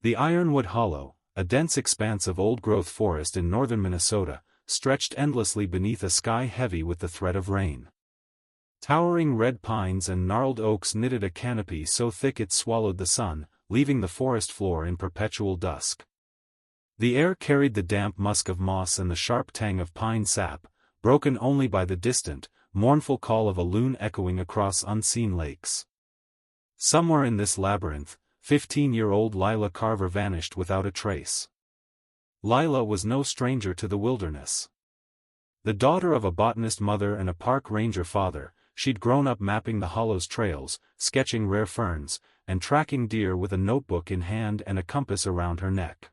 The Ironwood Hollow, a dense expanse of old-growth forest in northern Minnesota, stretched endlessly beneath a sky heavy with the threat of rain. Towering red pines and gnarled oaks knitted a canopy so thick it swallowed the sun, leaving the forest floor in perpetual dusk. The air carried the damp musk of moss and the sharp tang of pine sap, broken only by the distant, mournful call of a loon echoing across unseen lakes. Somewhere in this labyrinth, 15-year-old Lila Carver vanished without a trace. Lila was no stranger to the wilderness. The daughter of a botanist mother and a park ranger father, she'd grown up mapping the hollow's trails, sketching rare ferns, and tracking deer with a notebook in hand and a compass around her neck.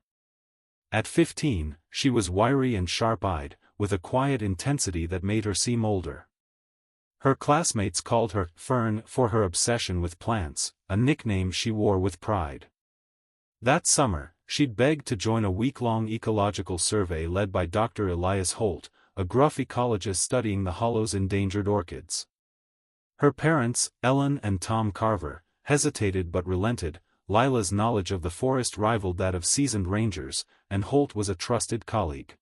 At 15, she was wiry and sharp-eyed, with a quiet intensity that made her seem older. Her classmates called her Fern for her obsession with plants, a nickname she wore with pride. That summer, she'd begged to join a week-long ecological survey led by Dr. Elias Holt, a gruff ecologist studying the hollow's endangered orchids. Her parents, Ellen and Tom Carver, hesitated but relented. Lila's knowledge of the forest rivaled that of seasoned rangers, and Holt was a trusted colleague.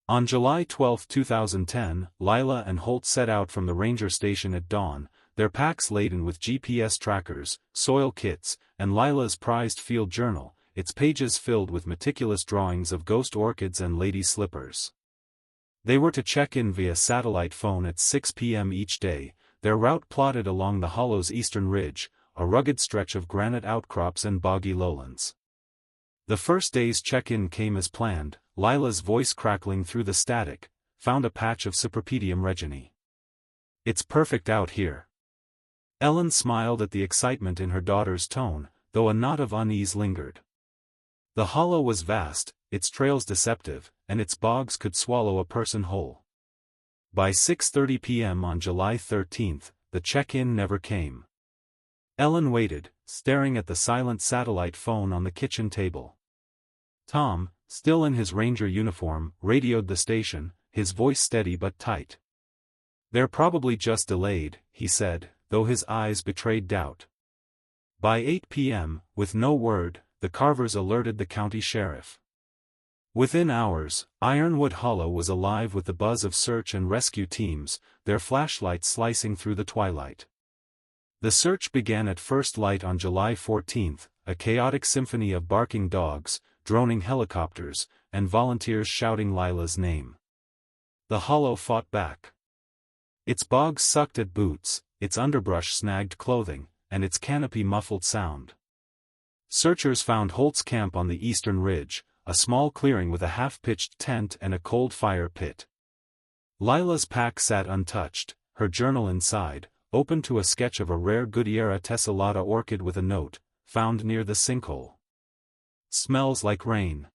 On July 12, 2010, Lila and Holt set out from the ranger station at dawn, their packs laden with GPS trackers, soil kits, and Lila's prized field journal, its pages filled with meticulous drawings of ghost orchids and lady slippers. They were to check in via satellite phone at 6 p.m. each day, their route plotted along the hollow's eastern ridge, a rugged stretch of granite outcrops and boggy lowlands. The first day's check-in came as planned, Lila's voice crackling through the static, found a patch of Cypripedium reginae. "It's perfect out here." Ellen smiled at the excitement in her daughter's tone, though a knot of unease lingered. The hollow was vast, its trails deceptive, and its bogs could swallow a person whole. By 6:30 p.m. on July 13, the check-in never came. Ellen waited, staring at the silent satellite phone on the kitchen table. Tom, still in his ranger uniform, radioed the station, his voice steady but tight. "They're probably just delayed," he said, though his eyes betrayed doubt. By 8 p.m., with no word, the Carvers alerted the county sheriff. Within hours, Ironwood Hollow was alive with the buzz of search and rescue teams, their flashlights slicing through the twilight. The search began at first light on July 14, a chaotic symphony of barking dogs, droning helicopters, and volunteers shouting Lila's name. The hollow fought back. Its bogs sucked at boots, its underbrush snagged clothing, and its canopy muffled sound. Searchers found Holt's camp on the eastern ridge, a small clearing with a half-pitched tent and a cold fire pit. Lila's pack sat untouched, her journal inside, open to a sketch of a rare Goodyeara tessellata orchid with a note, found near the sinkhole. "Smells like rain."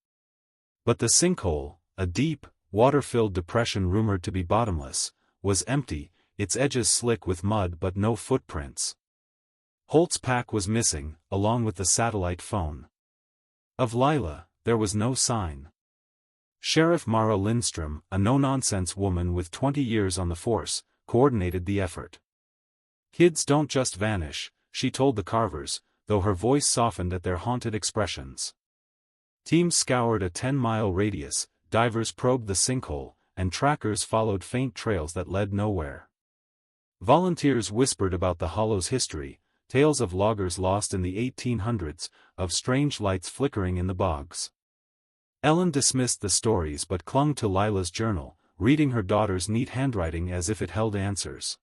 But the sinkhole, a deep, water-filled depression rumored to be bottomless, was empty, its edges slick with mud but no footprints. Holt's pack was missing, along with the satellite phone. Of Lila, there was no sign. Sheriff Mara Lindstrom, a no-nonsense woman with 20 years on the force, coordinated the effort. "Kids don't just vanish," she told the Carvers, though her voice softened at their haunted expressions. Teams scoured a 10-mile radius, divers probed the sinkhole, and trackers followed faint trails that led nowhere. Volunteers whispered about the hollow's history, tales of loggers lost in the 1800s, of strange lights flickering in the bogs. Ellen dismissed the stories but clung to Lila's journal, reading her daughter's neat handwriting as if it held answers.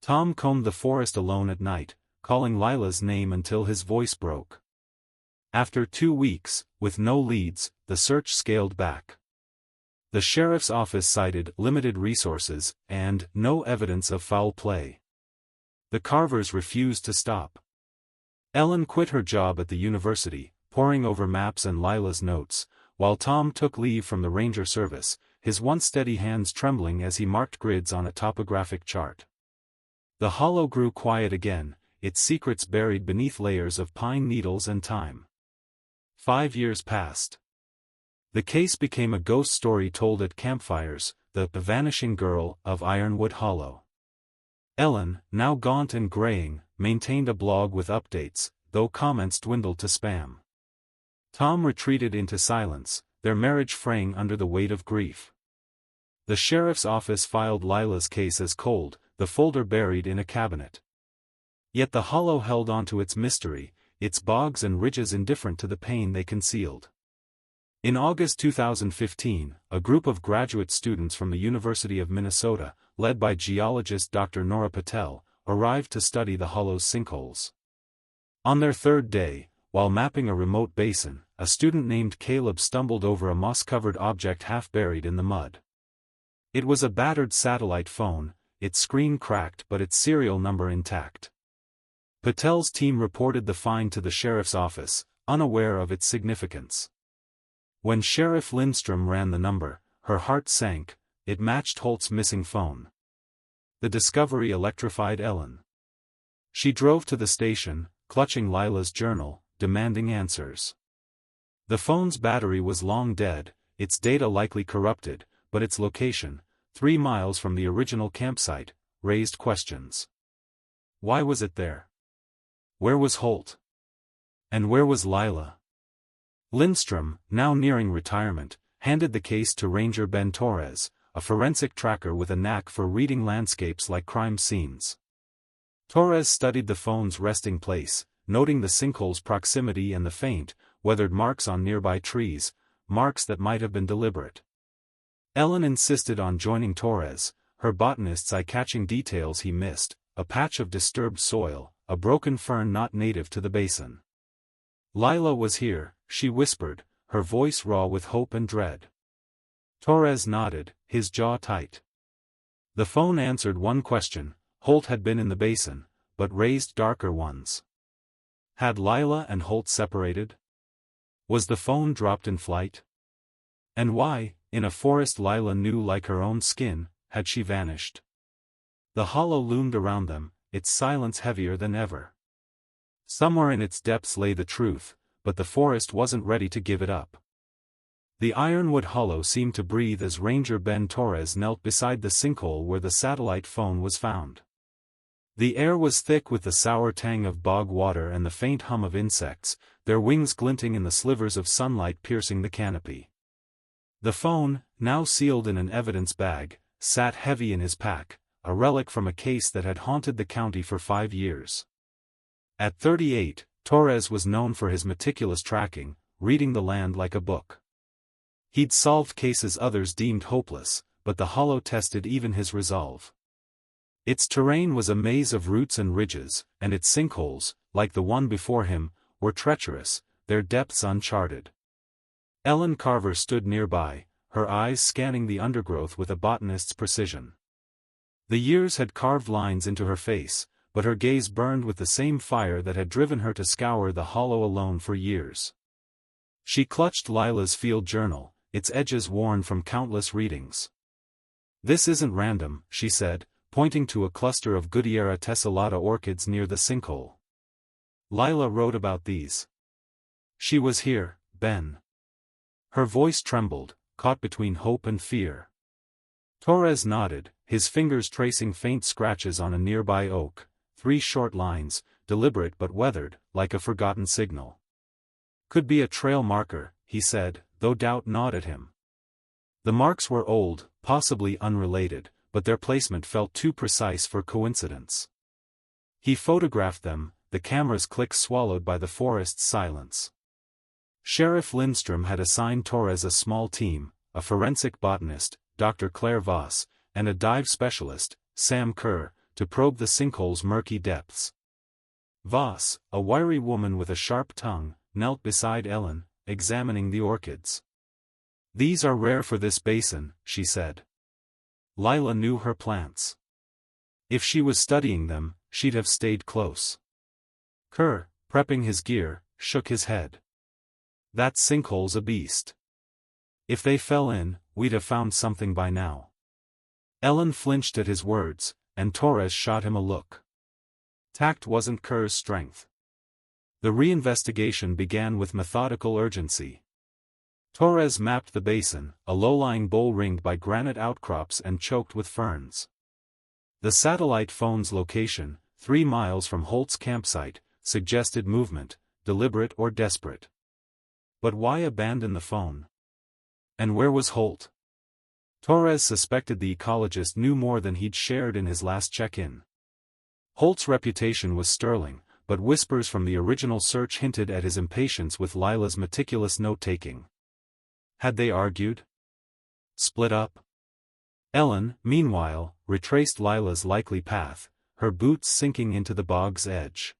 Tom combed the forest alone at night, calling Lila's name until his voice broke. After 2 weeks, with no leads, the search scaled back. The sheriff's office cited limited resources and no evidence of foul play. The Carvers refused to stop. Ellen quit her job at the university, poring over maps and Lila's notes, while Tom took leave from the ranger service, his once steady hands trembling as he marked grids on a topographic chart. The hollow grew quiet again, its secrets buried beneath layers of pine needles and thyme. 5 years passed. The case became a ghost story told at campfires, the vanishing girl of Ironwood Hollow. Ellen, now gaunt and graying, maintained a blog with updates, though comments dwindled to spam. Tom retreated into silence, their marriage fraying under the weight of grief. The sheriff's office filed Lila's case as cold, the folder buried in a cabinet. Yet the hollow held onto its mystery, its bogs and ridges indifferent to the pain they concealed. In August 2015, a group of graduate students from the University of Minnesota, led by geologist Dr. Nora Patel, arrived to study the hollow's sinkholes. On their third day, while mapping a remote basin, a student named Caleb stumbled over a moss-covered object half buried in the mud. It was a battered satellite phone, its screen cracked but its serial number intact. Patel's team reported the find to the sheriff's office, unaware of its significance. When Sheriff Lindstrom ran the number, her heart sank. It matched Holt's missing phone. The discovery electrified Ellen. She drove to the station, clutching Lila's journal, demanding answers. The phone's battery was long dead, its data likely corrupted, but its location, 3 miles from the original campsite, raised questions. Why was it there? Where was Holt? And where was Lila? Lindstrom, now nearing retirement, handed the case to Ranger Ben Torres, a forensic tracker with a knack for reading landscapes like crime scenes. Torres studied the phone's resting place, noting the sinkhole's proximity and the faint, weathered marks on nearby trees, marks that might have been deliberate. Ellen insisted on joining Torres, her botanist's eye-catching details he missed, a patch of disturbed soil, a broken fern not native to the basin. Lila was here, she whispered, her voice raw with hope and dread. Torres nodded, his jaw tight. The phone answered one question: Holt had been in the basin, but raised darker ones. Had Lila and Holt separated? Was the phone dropped in flight? And why, in a forest Lila knew like her own skin, had she vanished? The hollow loomed around them, its silence heavier than ever. Somewhere in its depths lay the truth, but the forest wasn't ready to give it up. The ironwood hollow seemed to breathe as Ranger Ben Torres knelt beside the sinkhole where the satellite phone was found. The air was thick with the sour tang of bog water and the faint hum of insects, their wings glinting in the slivers of sunlight piercing the canopy. The phone, now sealed in an evidence bag, sat heavy in his pack, a relic from a case that had haunted the county for 5 years. At 38, Torres was known for his meticulous tracking, reading the land like a book. He'd solved cases others deemed hopeless, but the hollow tested even his resolve. Its terrain was a maze of roots and ridges, and its sinkholes, like the one before him, were treacherous, their depths uncharted. Ellen Carver stood nearby, her eyes scanning the undergrowth with a botanist's precision. The years had carved lines into her face, but her gaze burned with the same fire that had driven her to scour the hollow alone for years. She clutched Lila's field journal, its edges worn from countless readings. "This isn't random," she said, pointing to a cluster of Goodyeara tessellata orchids near the sinkhole. "Lila wrote about these. She was here, Ben." Her voice trembled, caught between hope and fear. Torres nodded, his fingers tracing faint scratches on a nearby oak, 3 short lines, deliberate but weathered, like a forgotten signal. "Could be a trail marker," he said, though doubt gnawed at him. The marks were old, possibly unrelated, but their placement felt too precise for coincidence. He photographed them, the camera's click swallowed by the forest's silence. Sheriff Lindstrom had assigned Torres a small team, a forensic botanist, Dr. Claire Voss, and a dive specialist, Sam Kerr, to probe the sinkhole's murky depths. Voss, a wiry woman with a sharp tongue, knelt beside Ellen, examining the orchids. "These are rare for this basin," she said. Lila knew her plants. If she was studying them, she'd have stayed close. Kerr, prepping his gear, shook his head. "That sinkhole's a beast. If they fell in, we'd have found something by now." Ellen flinched at his words, and Torres shot him a look. Tact wasn't Kerr's strength. The reinvestigation began with methodical urgency. Torres mapped the basin, a low-lying bowl ringed by granite outcrops and choked with ferns. The satellite phone's location, 3 miles from Holt's campsite, suggested movement, deliberate or desperate. But why abandon the phone? And where was Holt? Torres suspected the ecologist knew more than he'd shared in his last check-in. Holt's reputation was sterling, but whispers from the original search hinted at his impatience with Lila's meticulous note-taking. Had they argued? Split up? Ellen, meanwhile, retraced Lila's likely path, her boots sinking into the bog's edge.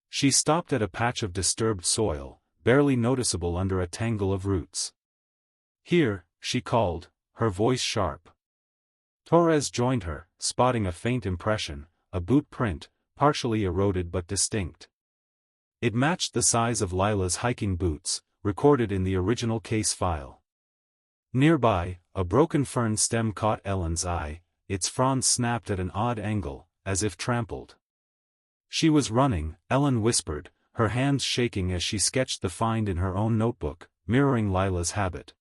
She stopped at a patch of disturbed soil, barely noticeable under a tangle of roots. "Here," she called, her voice sharp. Torres joined her, spotting a faint impression, a boot print, partially eroded but distinct. It matched the size of Lila's hiking boots, recorded in the original case file. Nearby, a broken fern stem caught Ellen's eye, its fronds snapped at an odd angle, as if trampled. "She was running," Ellen whispered, her hands shaking as she sketched the find in her own notebook, mirroring Lila's habit.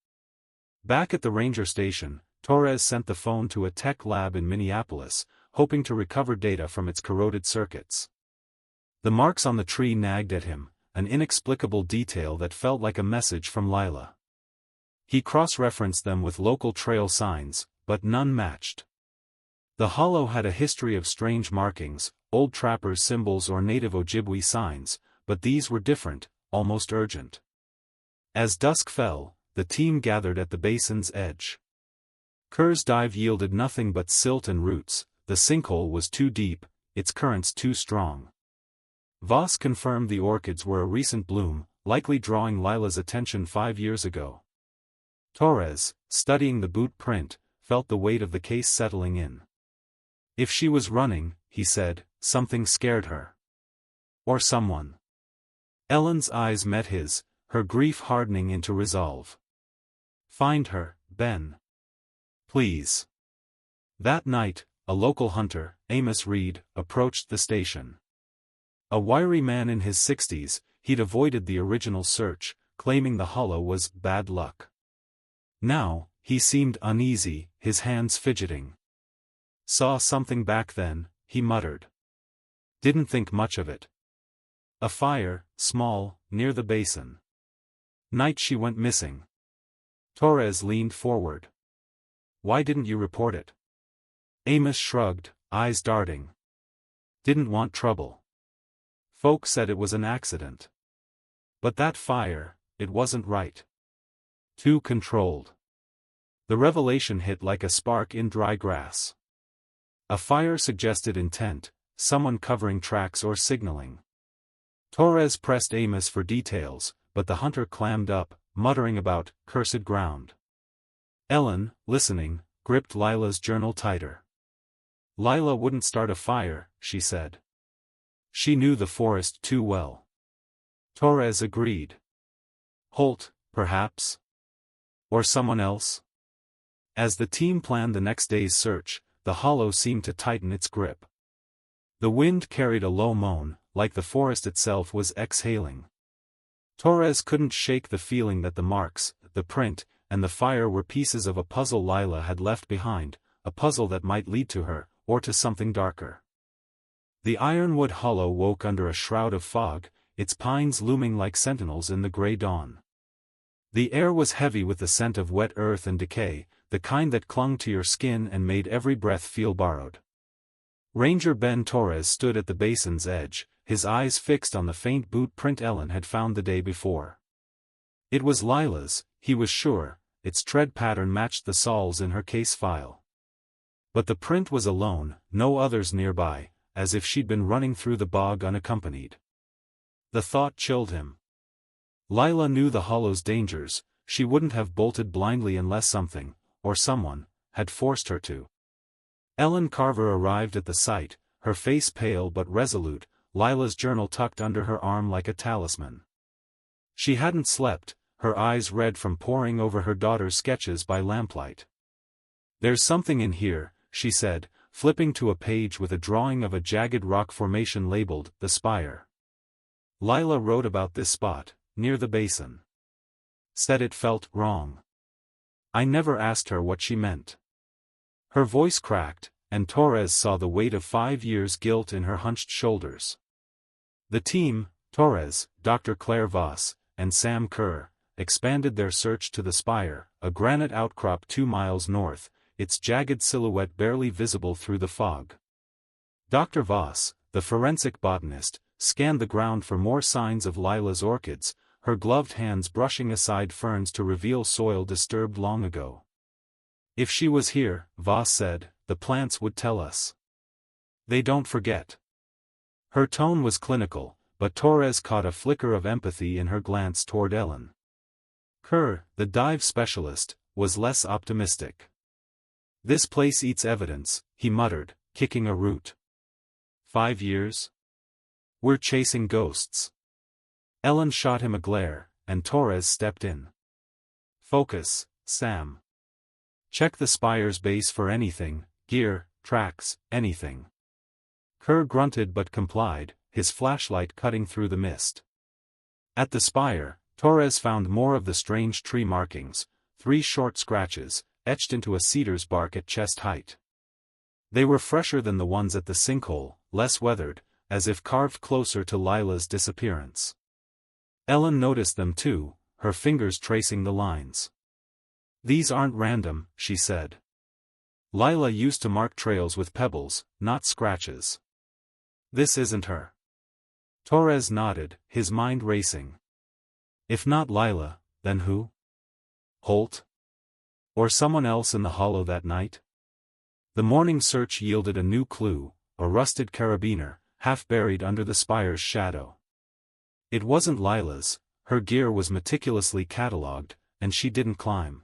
Back at the ranger station, Torres sent the phone to a tech lab in Minneapolis, hoping to recover data from its corroded circuits. The marks on the tree nagged at him, an inexplicable detail that felt like a message from Lila. He cross-referenced them with local trail signs, but none matched. The hollow had a history of strange markings, old trappers' symbols or native Ojibwe signs, but these were different, almost urgent. As dusk fell, the team gathered at the basin's edge. Kerr's dive yielded nothing but silt and roots, the sinkhole was too deep, its currents too strong. Voss confirmed the orchids were a recent bloom, likely drawing Lila's attention 5 years ago. Torres, studying the boot print, felt the weight of the case settling in. If she was running, he said, something scared her. Or someone. Ellen's eyes met his, her grief hardening into resolve. "Find her, Ben. Please." That night, a local hunter, Amos Reed, approached the station. A wiry man in his 60s, he'd avoided the original search, claiming the hollow was bad luck. Now, he seemed uneasy, his hands fidgeting. "Saw something back then," he muttered. "Didn't think much of it. A fire, small, near the basin. Night she went missing." Torres leaned forward. "Why didn't you report it?" Amos shrugged, eyes darting. "Didn't want trouble. Folks said it was an accident. But that fire, it wasn't right. Too controlled." The revelation hit like a spark in dry grass. A fire suggested intent, someone covering tracks or signaling. Torres pressed Amos for details, but the hunter clammed up, muttering about cursed ground. Ellen, listening, gripped Lila's journal tighter. Lila wouldn't start a fire, she said. She knew the forest too well. Torres agreed. Holt, perhaps? Or someone else? As the team planned the next day's search, the hollow seemed to tighten its grip. The wind carried a low moan, like the forest itself was exhaling. Torres couldn't shake the feeling that the marks, the print, and the fire were pieces of a puzzle Lila had left behind, a puzzle that might lead to her, or to something darker. The ironwood hollow woke under a shroud of fog, its pines looming like sentinels in the gray dawn. The air was heavy with the scent of wet earth and decay, the kind that clung to your skin and made every breath feel borrowed. Ranger Ben Torres stood at the basin's edge, his eyes fixed on the faint boot print Ellen had found the day before. It was Lila's, he was sure, its tread pattern matched the soles in her case file. But the print was alone, no others nearby, as if she'd been running through the bog unaccompanied. The thought chilled him. Lila knew the hollow's dangers, she wouldn't have bolted blindly unless something, or someone, had forced her to. Ellen Carver arrived at the site, her face pale but resolute, Lila's journal tucked under her arm like a talisman. She hadn't slept, her eyes red from poring over her daughter's sketches by lamplight. "There's something in here," she said, flipping to a page with a drawing of a jagged rock formation labeled, "The Spire." Lila wrote about this spot, near the basin. Said it felt wrong. I never asked her what she meant. Her voice cracked, and Torres saw the weight of 5 years' guilt in her hunched shoulders. The team, Torres, Dr. Claire Voss, and Sam Kerr, expanded their search to the spire, a granite outcrop 2 miles north, its jagged silhouette barely visible through the fog. Dr. Voss, the forensic botanist, scanned the ground for more signs of Lila's orchids, her gloved hands brushing aside ferns to reveal soil disturbed long ago. If she was here, Voss said, the plants would tell us. They don't forget. Her tone was clinical, but Torres caught a flicker of empathy in her glance toward Ellen. Kerr, the dive specialist, was less optimistic. This place eats evidence, he muttered, kicking a root. 5 years? We're chasing ghosts. Ellen shot him a glare, and Torres stepped in. Focus, Sam. Check the spire's base for anything, gear, tracks, anything. Kerr grunted but complied, his flashlight cutting through the mist. At the spire, Torres found more of the strange tree markings, 3 short scratches, etched into a cedar's bark at chest height. They were fresher than the ones at the sinkhole, less weathered, as if carved closer to Lila's disappearance. Ellen noticed them too, her fingers tracing the lines. These aren't random, she said. Lila used to mark trails with pebbles, not scratches. This isn't her. Torres nodded, his mind racing. If not Lila, then who? Holt? Or someone else in the hollow that night? The morning search yielded a new clue, a rusted carabiner, half buried under the spire's shadow. It wasn't Lila's, her gear was meticulously catalogued, and she didn't climb.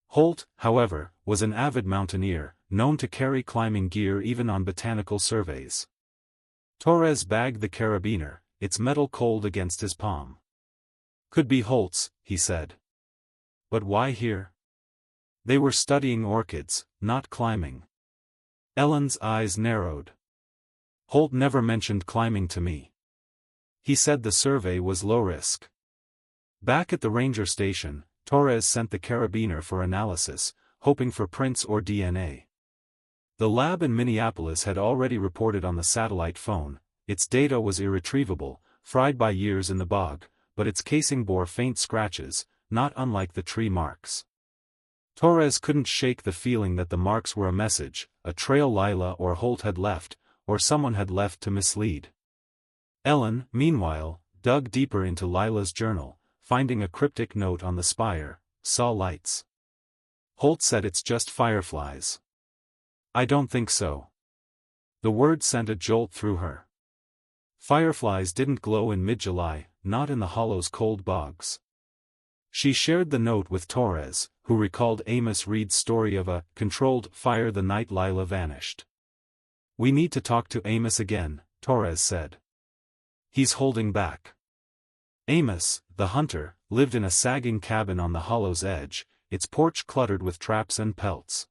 Holt, however, was an avid mountaineer, known to carry climbing gear even on botanical surveys. Torres bagged the carabiner, its metal cold against his palm. Could be Holt's, he said. But why here? They were studying orchids, not climbing. Ellen's eyes narrowed. Holt never mentioned climbing to me. He said the survey was low risk. Back at the ranger station, Torres sent the carabiner for analysis, hoping for prints or DNA. The lab in Minneapolis had already reported on the satellite phone, its data was irretrievable, fried by years in the bog, but its casing bore faint scratches, not unlike the tree marks. Torres couldn't shake the feeling that the marks were a message, a trail Lila or Holt had left, or someone had left to mislead. Ellen, meanwhile, dug deeper into Lila's journal, finding a cryptic note on the spire, saw lights. Holt said it's just fireflies. I don't think so. The word sent a jolt through her. Fireflies didn't glow in mid-July, not in the hollow's cold bogs. She shared the note with Torres, who recalled Amos Reed's story of a controlled fire the night Lila vanished. We need to talk to Amos again, Torres said. He's holding back. Amos, the hunter, lived in a sagging cabin on the hollow's edge, its porch cluttered with traps and pelts.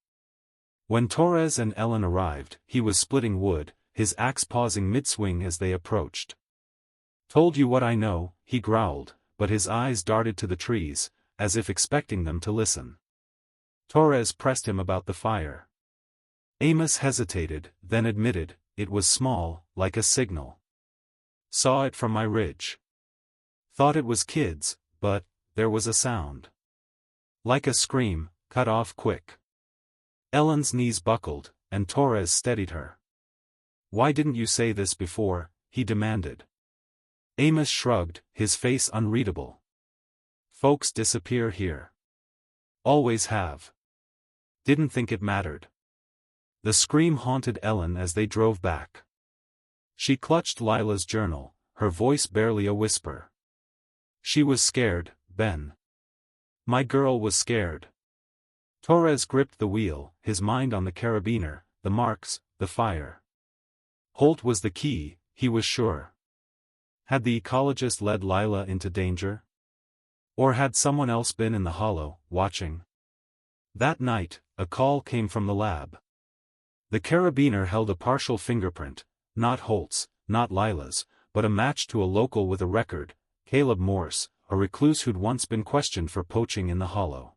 When Torres and Ellen arrived, he was splitting wood, his axe pausing mid-swing as they approached. Told you what I know, he growled, but his eyes darted to the trees, as if expecting them to listen. Torres pressed him about the fire. Amos hesitated, then admitted, it was small, like a signal. Saw it from my ridge. Thought it was kids, but there was a sound. Like a scream, cut off quick. Ellen's knees buckled, and Torres steadied her. Why didn't you say this before? He demanded. Amos shrugged, his face unreadable. Folks disappear here. Always have. Didn't think it mattered. The scream haunted Ellen as they drove back. She clutched Lila's journal, her voice barely a whisper. She was scared, Ben. My girl was scared. Torres gripped the wheel, his mind on the carabiner, the marks, the fire. Holt was the key, he was sure. Had the ecologist led Lila into danger? Or had someone else been in the hollow, watching? That night, a call came from the lab. The carabiner held a partial fingerprint, not Holt's, not Lila's, but a match to a local with a record, Caleb Morse, a recluse who'd once been questioned for poaching in the hollow.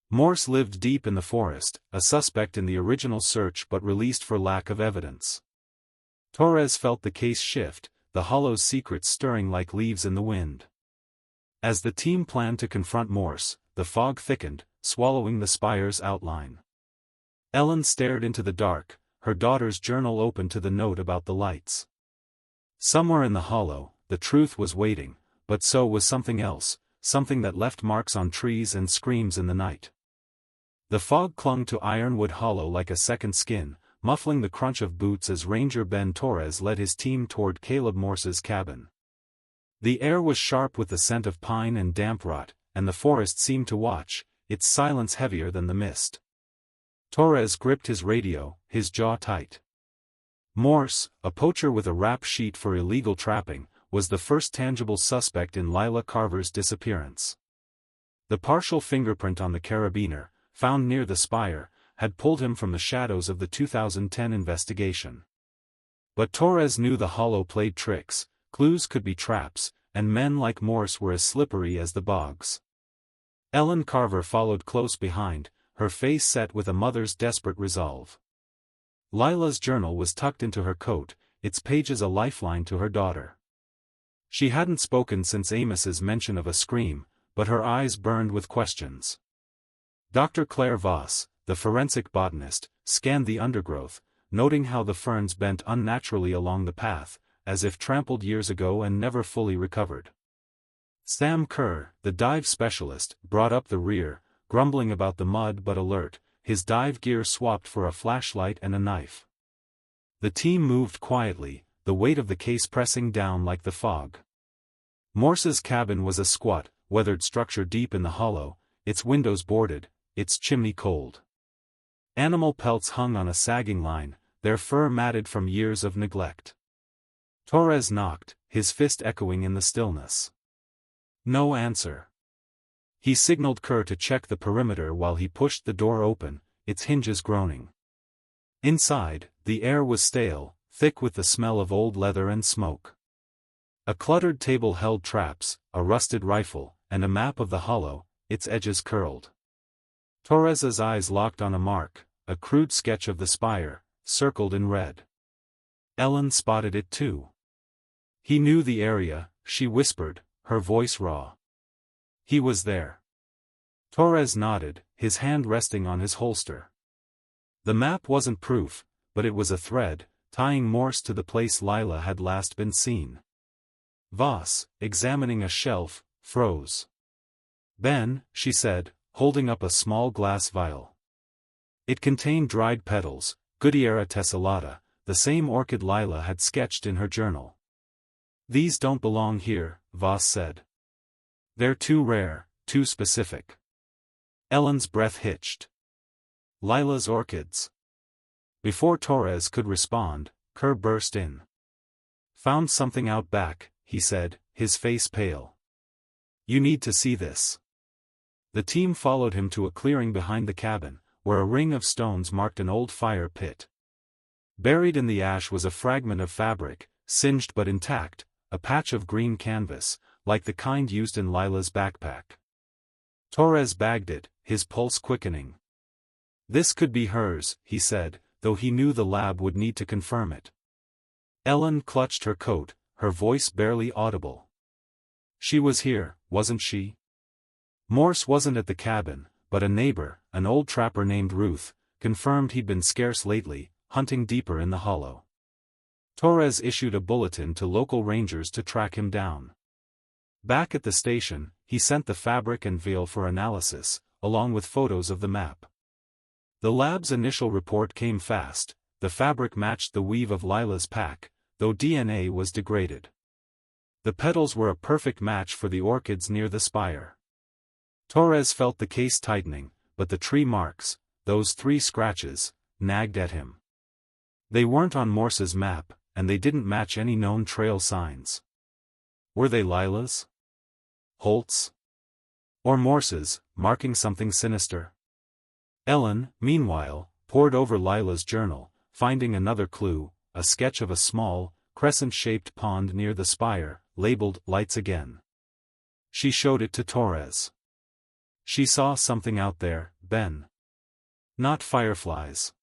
Morse lived deep in the forest, a suspect in the original search but released for lack of evidence. Torres felt the case shift, the hollow's secrets stirring like leaves in the wind. As the team planned to confront Morse, the fog thickened, swallowing the spire's outline. Ellen stared into the dark, her daughter's journal open to the note about the lights. Somewhere in the hollow, the truth was waiting, but so was something else, something that left marks on trees and screams in the night. The fog clung to Ironwood Hollow like a second skin, muffling the crunch of boots as Ranger Ben Torres led his team toward Caleb Morse's cabin. The air was sharp with the scent of pine and damp rot, and the forest seemed to watch, its silence heavier than the mist. Torres gripped his radio, his jaw tight. Morse, a poacher with a rap sheet for illegal trapping, was the first tangible suspect in Lila Carver's disappearance. The partial fingerprint on the carabiner, found near the spire, had pulled him from the shadows of the 2010 investigation. But Torres knew the hollow played tricks, clues could be traps, and men like Morse were as slippery as the bogs. Ellen Carver followed close behind, her face set with a mother's desperate resolve. Lila's journal was tucked into her coat, its pages a lifeline to her daughter. She hadn't spoken since Amos's mention of a scream, but her eyes burned with questions. Dr. Claire Voss, the forensic botanist, scanned the undergrowth, noting how the ferns bent unnaturally along the path, as if trampled years ago and never fully recovered. Sam Kerr, the dive specialist, brought up the rear, grumbling about the mud but alert, his dive gear swapped for a flashlight and a knife. The team moved quietly, the weight of the case pressing down like the fog. Morse's cabin was a squat, weathered structure deep in the hollow, its windows boarded, its chimney cold. Animal pelts hung on a sagging line, their fur matted from years of neglect. Torres knocked, his fist echoing in the stillness. No answer. He signaled Kerr to check the perimeter while he pushed the door open, its hinges groaning. Inside, the air was stale, thick with the smell of old leather and smoke. A cluttered table held traps, a rusted rifle, and a map of the hollow, its edges curled. Torres's eyes locked on a mark, a crude sketch of the spire, circled in red. Ellen spotted it too. He knew the area, she whispered, her voice raw. He was there. Torres nodded, his hand resting on his holster. The map wasn't proof, but it was a thread, tying Morse to the place Lila had last been seen. Voss, examining a shelf, froze. Ben, she said, holding up a small glass vial. It contained dried petals, Goodyeara tessellata, the same orchid Lila had sketched in her journal. These don't belong here, Voss said. They're too rare, too specific. Ellen's breath hitched. Lila's orchids. Before Torres could respond, Kerr burst in. Found something out back, he said, his face pale. You need to see this. The team followed him to a clearing behind the cabin, where a ring of stones marked an old fire pit. Buried in the ash was a fragment of fabric, singed but intact, a patch of green canvas, like the kind used in Lila's backpack. Torres bagged it, his pulse quickening. This could be hers, he said, though he knew the lab would need to confirm it. Ellen clutched her coat, her voice barely audible. She was here, wasn't she? Morse wasn't at the cabin, but a neighbor, an old trapper named Ruth, confirmed he'd been scarce lately, hunting deeper in the hollow. Torres issued a bulletin to local rangers to track him down. Back at the station, he sent the fabric and veil for analysis, along with photos of the map. The lab's initial report came fast, the fabric matched the weave of Lila's pack, though DNA was degraded. The petals were a perfect match for the orchids near the spire. Torres felt the case tightening, but the tree marks, those 3 scratches, nagged at him. They weren't on Morse's map, and they didn't match any known trail signs. Were they Lila's? Holt's? Or Morse's, marking something sinister? Ellen, meanwhile, pored over Lila's journal, finding another clue, a sketch of a small, crescent-shaped pond near the spire, labeled Lights Again. She showed it to Torres. She saw something out there, Ben. Not fireflies.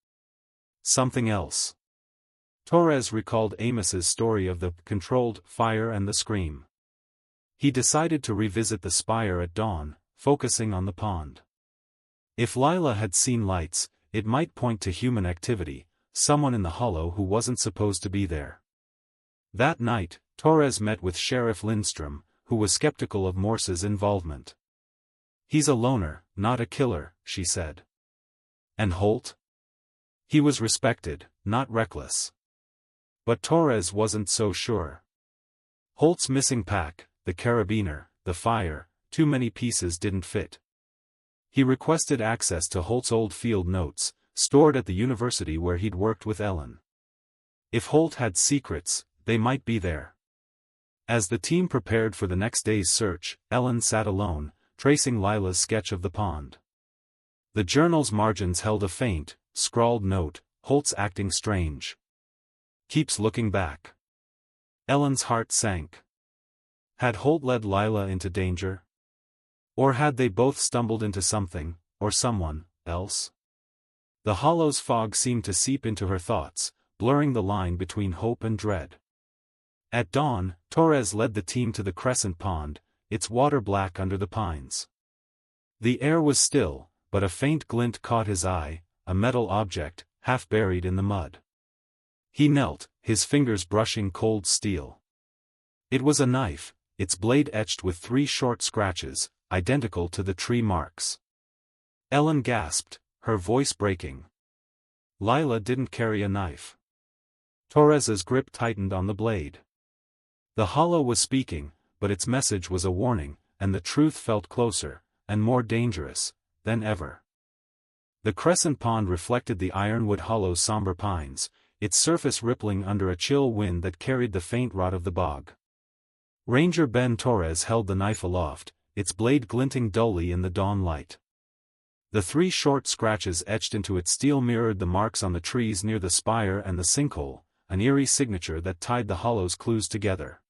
Something else. Torres recalled Amos's story of the controlled fire and the scream. He decided to revisit the spire at dawn, focusing on the pond. If Lila had seen lights, it might point to human activity, someone in the hollow who wasn't supposed to be there. That night, Torres met with Sheriff Lindstrom, who was skeptical of Morse's involvement. "He's a loner, not a killer," she said. "And Holt?" "He was respected, not reckless." But Torres wasn't so sure. Holt's missing pack, the carabiner, the fire, too many pieces didn't fit. He requested access to Holt's old field notes, stored at the university where he'd worked with Ellen. If Holt had secrets, they might be there. As the team prepared for the next day's search, Ellen sat alone, tracing Lila's sketch of the pond. The journal's margins held a faint, scrawled note, "Holt's acting strange. Keeps looking back." Ellen's heart sank. Had Holt led Lila into danger? Or had they both stumbled into something, or someone, else? The hollow's fog seemed to seep into her thoughts, blurring the line between hope and dread. At dawn, Torres led the team to the crescent pond, its water black under the pines. The air was still, but a faint glint caught his eye, a metal object, half buried in the mud. He knelt, his fingers brushing cold steel. It was a knife, its blade etched with 3 short scratches, identical to the tree marks. Ellen gasped, her voice breaking. Lila didn't carry a knife. Torres's grip tightened on the blade. The hollow was speaking, but its message was a warning, and the truth felt closer, and more dangerous, than ever. The crescent pond reflected the ironwood hollow's somber pines, its surface rippling under a chill wind that carried the faint rot of the bog. Ranger Ben Torres held the knife aloft, its blade glinting dully in the dawn light. The 3 short scratches etched into its steel mirrored the marks on the trees near the spire and the sinkhole, an eerie signature that tied the hollow's clues together.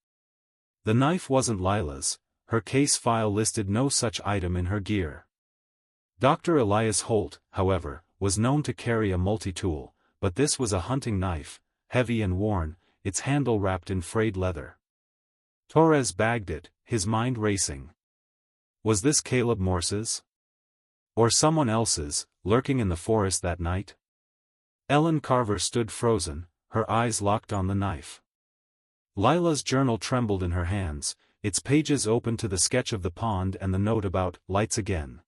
The knife wasn't Lila's, her case file listed no such item in her gear. Dr. Elias Holt, however, was known to carry a multi-tool, but this was a hunting knife, heavy and worn, its handle wrapped in frayed leather. Torres bagged it, his mind racing. Was this Caleb Morse's? Or someone else's, lurking in the forest that night? Ellen Carver stood frozen, her eyes locked on the knife. Lila's journal trembled in her hands, its pages open to the sketch of the pond and the note about lights again.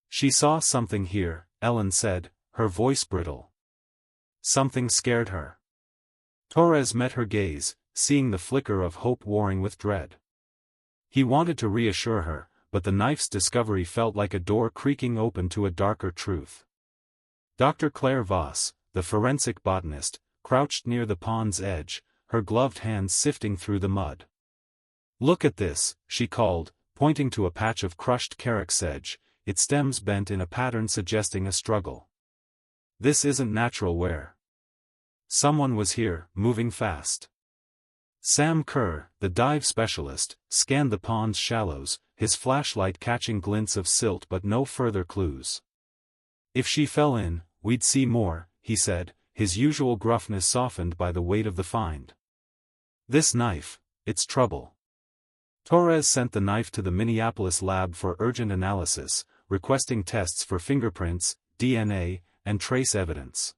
"She saw something here," Ellen said, her voice brittle. Something scared her. Torres met her gaze, seeing the flicker of hope warring with dread. He wanted to reassure her, but the knife's discovery felt like a door creaking open to a darker truth. Dr. Claire Voss, the forensic botanist, crouched near the pond's edge, her gloved hands sifting through the mud. "Look at this," she called, pointing to a patch of crushed carex sedge, its stems bent in a pattern suggesting a struggle. "This isn't natural wear. Someone was here, moving fast." Sam Kerr, the dive specialist, scanned the pond's shallows, his flashlight catching glints of silt but no further clues. "If she fell in, we'd see more," he said, his usual gruffness softened by the weight of the find. "This knife, it's trouble." Torres sent the knife to the Minneapolis lab for urgent analysis, requesting tests for fingerprints, DNA, and trace evidence.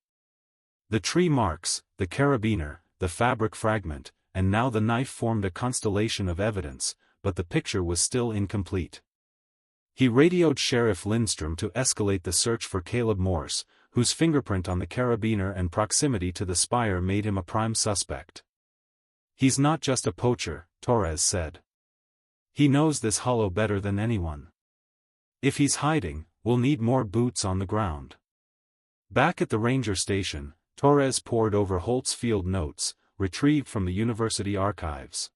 The tree marks, the carabiner, the fabric fragment, and now the knife formed a constellation of evidence, but the picture was still incomplete. He radioed Sheriff Lindstrom to escalate the search for Caleb Morse, whose fingerprint on the carabiner and proximity to the spire made him a prime suspect. "He's not just a poacher," Torres said. "He knows this hollow better than anyone. If he's hiding, we'll need more boots on the ground." Back at the ranger station, Torres pored over Holt's field notes, retrieved from the university archives.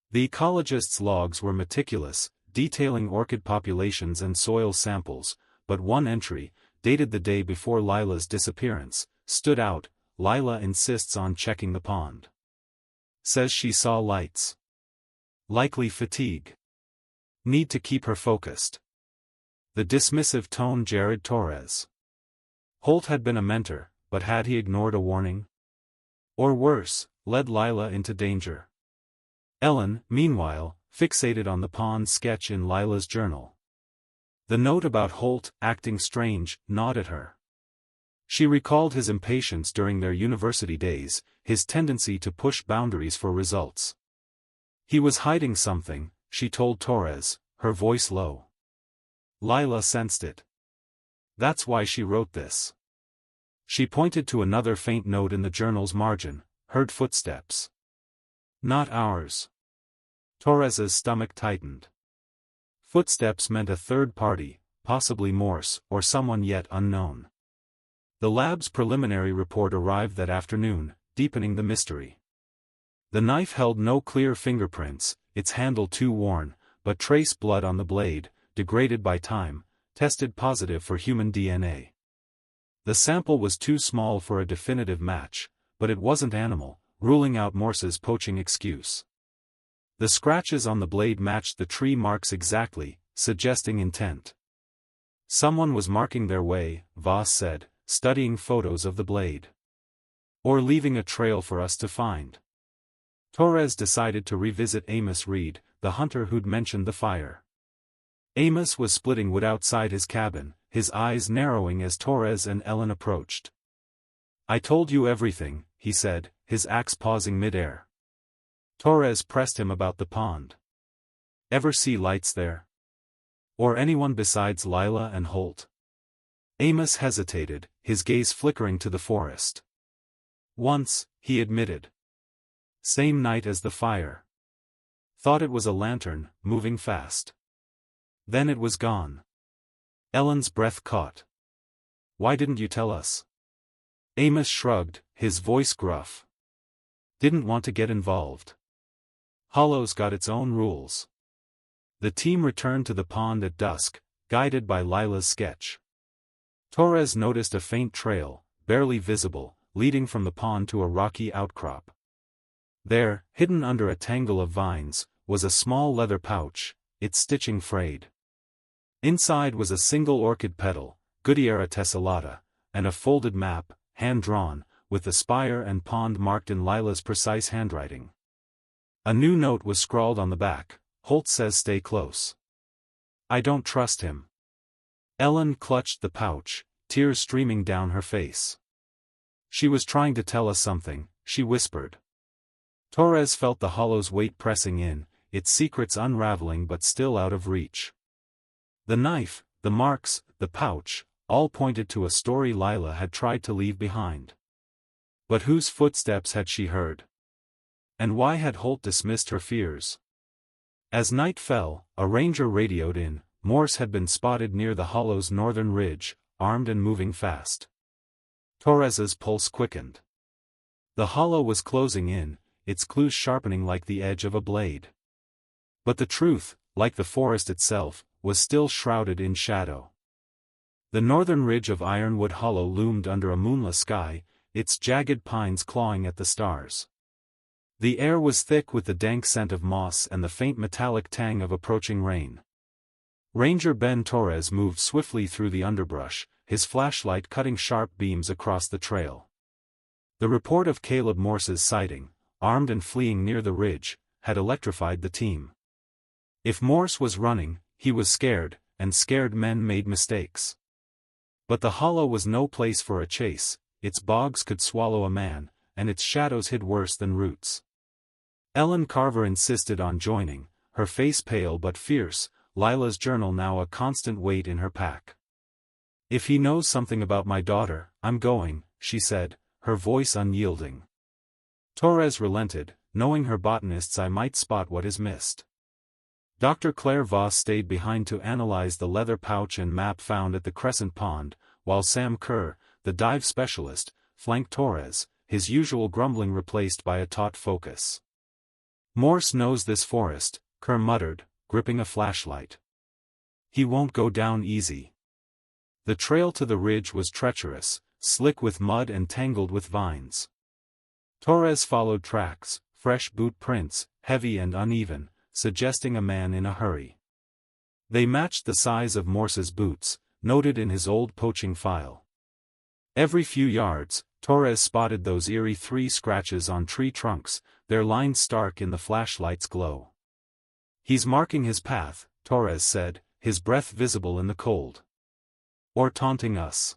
The ecologist's logs were meticulous, detailing orchid populations and soil samples, but one entry, dated the day before Lila's disappearance, stood out. "Lila insists on checking the pond. Says she saw lights. Likely fatigue. Need to keep her focused." The dismissive tone jarred Torres. Holt had been a mentor, but had he ignored a warning? Or worse, led Lila into danger? Ellen, meanwhile, fixated on the pond sketch in Lila's journal. The note about Holt acting strange gnawed at her. She recalled his impatience during their university days, his tendency to push boundaries for results. He was hiding something, she told Torres, her voice low. Lila sensed it. That's why she wrote this. She pointed to another faint note in the journal's margin, heard footsteps. Not ours. Torres's stomach tightened. Footsteps meant a third party, possibly Morse or someone yet unknown. The lab's preliminary report arrived that afternoon, deepening the mystery. The knife held no clear fingerprints, its handle too worn, but trace blood on the blade, degraded by time, tested positive for human DNA. The sample was too small for a definitive match, but it wasn't animal, ruling out Morse's poaching excuse. The scratches on the blade matched the tree marks exactly, suggesting intent. Someone was marking their way, Voss said, studying photos of the blade. Or leaving a trail for us to find. Torres decided to revisit Amos Reed, the hunter who'd mentioned the fire. Amos was splitting wood outside his cabin, his eyes narrowing as Torres and Ellen approached. I told you everything, he said, his axe pausing mid-air. Torres pressed him about the pond. Ever see lights there? Or anyone besides Lila and Holt? Amos hesitated, his gaze flickering to the forest. Once, he admitted. Same night as the fire. Thought it was a lantern, moving fast. Then it was gone. Ellen's breath caught. Why didn't you tell us? Amos shrugged, his voice gruff. Didn't want to get involved. Hollow's got its own rules. The team returned to the pond at dusk, guided by Lila's sketch. Torres noticed a faint trail, barely visible, leading from the pond to a rocky outcrop. There, hidden under a tangle of vines, was a small leather pouch, its stitching frayed. Inside was a single orchid petal, Goodyeara tessellata, and a folded map, hand-drawn, with the spire and pond marked in Lila's precise handwriting. A new note was scrawled on the back, Holt says stay close. I don't trust him. Ellen clutched the pouch, tears streaming down her face. She was trying to tell us something, she whispered. Torres felt the hollow's weight pressing in, its secrets unraveling but still out of reach. The knife, the marks, the pouch, all pointed to a story Lila had tried to leave behind. But whose footsteps had she heard? And why had Holt dismissed her fears? As night fell, a ranger radioed in, Morse had been spotted near the hollow's northern ridge, armed and moving fast. Torres's pulse quickened. The hollow was closing in, its clues sharpening like the edge of a blade. But the truth, like the forest itself, was still shrouded in shadow. The northern ridge of Ironwood Hollow loomed under a moonless sky, its jagged pines clawing at the stars. The air was thick with the dank scent of moss and the faint metallic tang of approaching rain. Ranger Ben Torres moved swiftly through the underbrush, his flashlight cutting sharp beams across the trail. The report of Caleb Morse's sighting, armed and fleeing near the ridge, had electrified the team. If Morse was running, he was scared, and scared men made mistakes. But the hollow was no place for a chase, its bogs could swallow a man, and its shadows hid worse than roots. Ellen Carver insisted on joining, her face pale but fierce, Lila's journal now a constant weight in her pack. If he knows something about my daughter, I'm going, she said, her voice unyielding. Torres relented, knowing her botanists I might spot what is missed. Dr. Claire Voss stayed behind to analyze the leather pouch and map found at the Crescent Pond, while Sam Kerr, the dive specialist, flanked Torres, his usual grumbling replaced by a taut focus. Morse knows this forest, Kerr muttered, gripping a flashlight. He won't go down easy. The trail to the ridge was treacherous, slick with mud and tangled with vines. Torres followed tracks, fresh boot prints, heavy and uneven, suggesting a man in a hurry. They matched the size of Morse's boots, noted in his old poaching file. Every few yards, Torres spotted those eerie 3 scratches on tree trunks, their lines stark in the flashlight's glow. He's marking his path, Torres said, his breath visible in the cold. Or taunting us.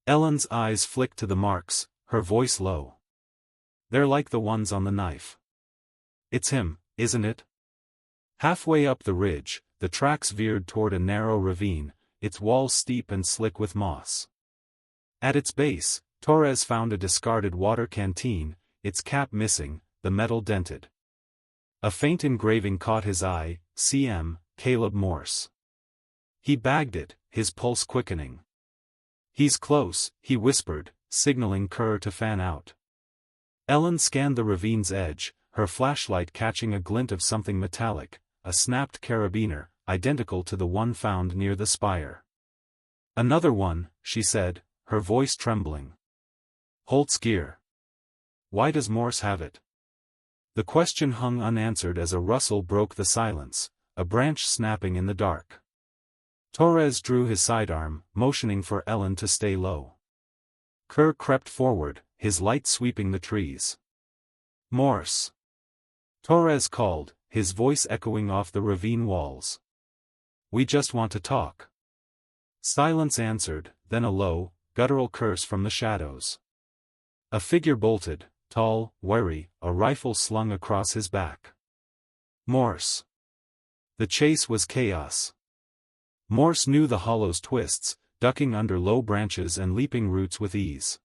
Ellen's eyes flicked to the marks, her voice low. They're like the ones on the knife. It's him, isn't it? Halfway up the ridge, the tracks veered toward a narrow ravine, its walls steep and slick with moss. At its base, Torres found a discarded water canteen, its cap missing, the metal dented. A faint engraving caught his eye, CM, Caleb Morse. He bagged it, his pulse quickening. He's close, he whispered, signaling Kerr to fan out. Ellen scanned the ravine's edge, her flashlight catching a glint of something metallic, a snapped carabiner, identical to the one found near the spire. Another one, she said, her voice trembling. Holt's gear. Why does Morse have it? The question hung unanswered as a rustle broke the silence, a branch snapping in the dark. Torres drew his sidearm, motioning for Ellen to stay low. Kerr crept forward, his light sweeping the trees. Morse. Torres called, his voice echoing off the ravine walls. We just want to talk. Silence answered, then a low, guttural curse from the shadows. A figure bolted, tall, wary, a rifle slung across his back. Morse. The chase was chaos. Morse knew the hollow's twists, ducking under low branches and leaping roots with ease.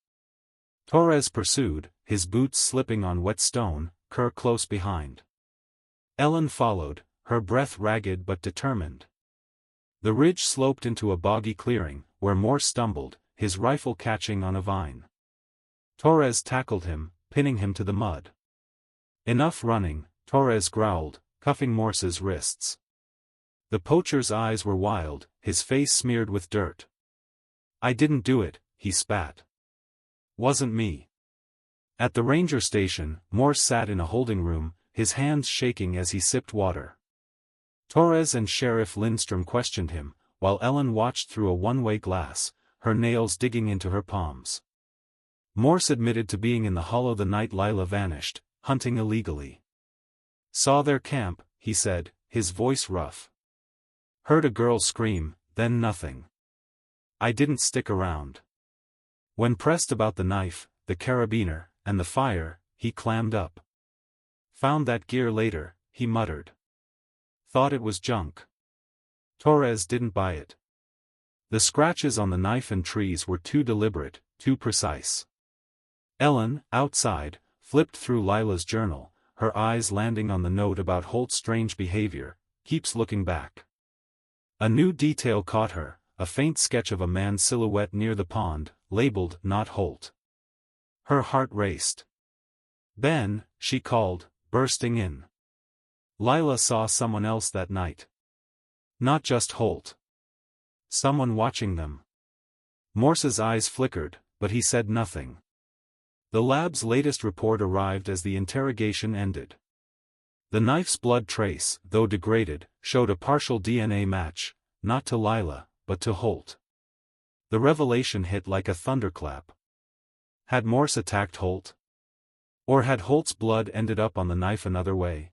Torres pursued, his boots slipping on wet stone, Kerr close behind. Ellen followed, her breath ragged but determined. The ridge sloped into a boggy clearing, where Morse stumbled, his rifle catching on a vine. Torres tackled him, pinning him to the mud. Enough running, Torres growled, cuffing Morse's wrists. The poacher's eyes were wild, his face smeared with dirt. I didn't do it, he spat. Wasn't me. At the ranger station, Morse sat in a holding room, his hands shaking as he sipped water. Torres and Sheriff Lindstrom questioned him, while Ellen watched through a one-way glass, her nails digging into her palms. Morse admitted to being in the hollow the night Lila vanished, hunting illegally. Saw their camp, he said, his voice rough. Heard a girl scream, then nothing. I didn't stick around. When pressed about the knife, the carabiner, and the fire, he clammed up. Found that gear later, he muttered. Thought it was junk. Torres didn't buy it. The scratches on the knife and trees were too deliberate, too precise. Ellen, outside, flipped through Lila's journal, her eyes landing on the note about Holt's strange behavior, keeps looking back. A new detail caught her, a faint sketch of a man's silhouette near the pond, labeled Not Holt. Her heart raced. Ben, she called, bursting in. Lila saw someone else that night. Not just Holt. Someone watching them. Morse's eyes flickered, but he said nothing. The lab's latest report arrived as the interrogation ended. The knife's blood trace, though degraded, showed a partial DNA match, not to Lila, but to Holt. The revelation hit like a thunderclap. Had Morse attacked Holt? Or had Holt's blood ended up on the knife another way?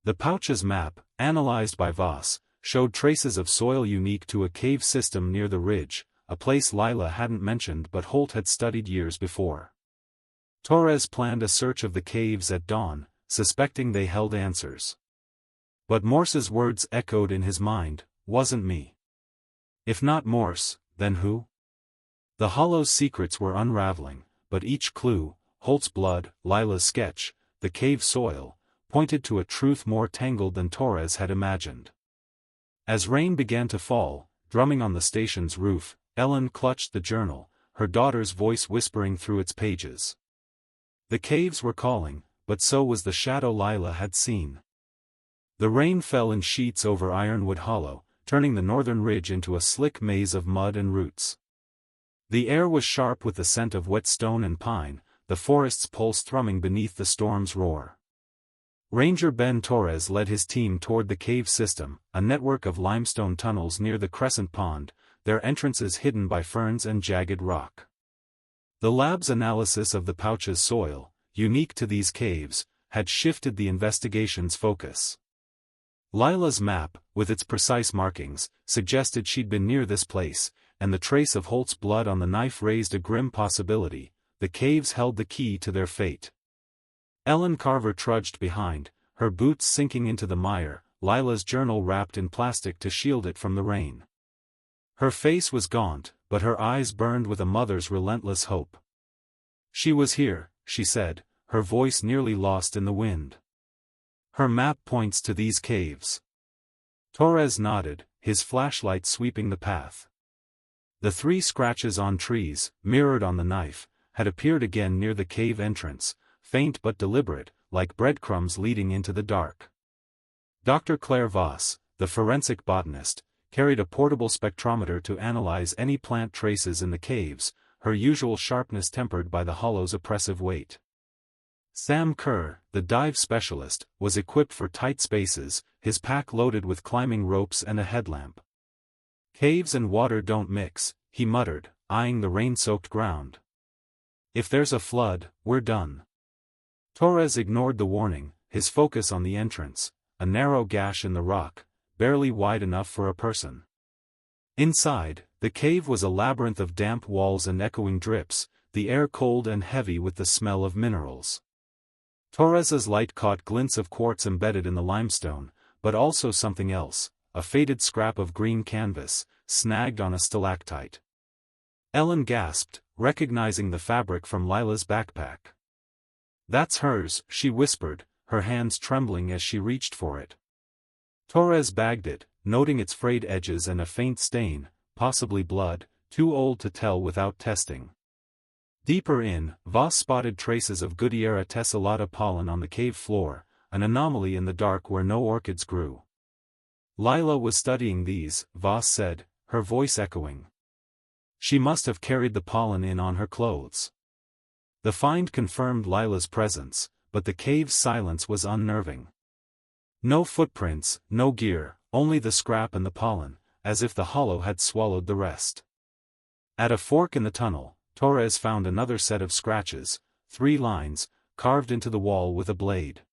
The pouch's map, analyzed by Voss, showed traces of soil unique to a cave system near the ridge, a place Lila hadn't mentioned but Holt had studied years before. Torres planned a search of the caves at dawn, suspecting they held answers. But Morse's words echoed in his mind, wasn't me. If not Morse, then who? The hollow's secrets were unraveling, but each clue, Holt's blood, Lila's sketch, the cave soil, pointed to a truth more tangled than Torres had imagined. As rain began to fall, drumming on the station's roof, Ellen clutched the journal, her daughter's voice whispering through its pages. The caves were calling, but so was the shadow Lila had seen. The rain fell in sheets over Ironwood Hollow, turning the northern ridge into a slick maze of mud and roots. The air was sharp with the scent of wet stone and pine, the forest's pulse thrumming beneath the storm's roar. Ranger Ben Torres led his team toward the cave system, a network of limestone tunnels near the crescent pond, their entrances hidden by ferns and jagged rock. The lab's analysis of the pouch's soil, unique to these caves, had shifted the investigation's focus. Lila's map, with its precise markings, suggested she'd been near this place, and the trace of Holt's blood on the knife raised a grim possibility. The caves held the key to their fate. Ellen Carver trudged behind, her boots sinking into the mire, Lila's journal wrapped in plastic to shield it from the rain. Her face was gaunt, but her eyes burned with a mother's relentless hope. "She was here," she said, her voice nearly lost in the wind. "Her map points to these caves." Torres nodded, his flashlight sweeping the path. The 3 scratches on trees, mirrored on the knife, had appeared again near the cave entrance, faint but deliberate, like breadcrumbs leading into the dark. Dr. Claire Voss, the forensic botanist, carried a portable spectrometer to analyze any plant traces in the caves, her usual sharpness tempered by the hollow's oppressive weight. Sam Kerr, the dive specialist, was equipped for tight spaces, his pack loaded with climbing ropes and a headlamp. "Caves and water don't mix," he muttered, eyeing the rain-soaked ground. "If there's a flood, we're done." Torres ignored the warning, his focus on the entrance, a narrow gash in the rock, barely wide enough for a person. Inside, the cave was a labyrinth of damp walls and echoing drips, the air cold and heavy with the smell of minerals. Torres's light caught glints of quartz embedded in the limestone, but also something else, a faded scrap of green canvas, snagged on a stalactite. Ellen gasped, recognizing the fabric from Lila's backpack. "That's hers," she whispered, her hands trembling as she reached for it. Torres bagged it, noting its frayed edges and a faint stain, possibly blood, too old to tell without testing. Deeper in, Voss spotted traces of Goodyeara tessellata pollen on the cave floor, an anomaly in the dark where no orchids grew. "Lila was studying these," Voss said, her voice echoing. "She must have carried the pollen in on her clothes." The find confirmed Lila's presence, but the cave's silence was unnerving. No footprints, no gear, only the scrap and the pollen, as if the hollow had swallowed the rest. At a fork in the tunnel, Torres found another set of scratches, 3 lines, carved into the wall with a blade.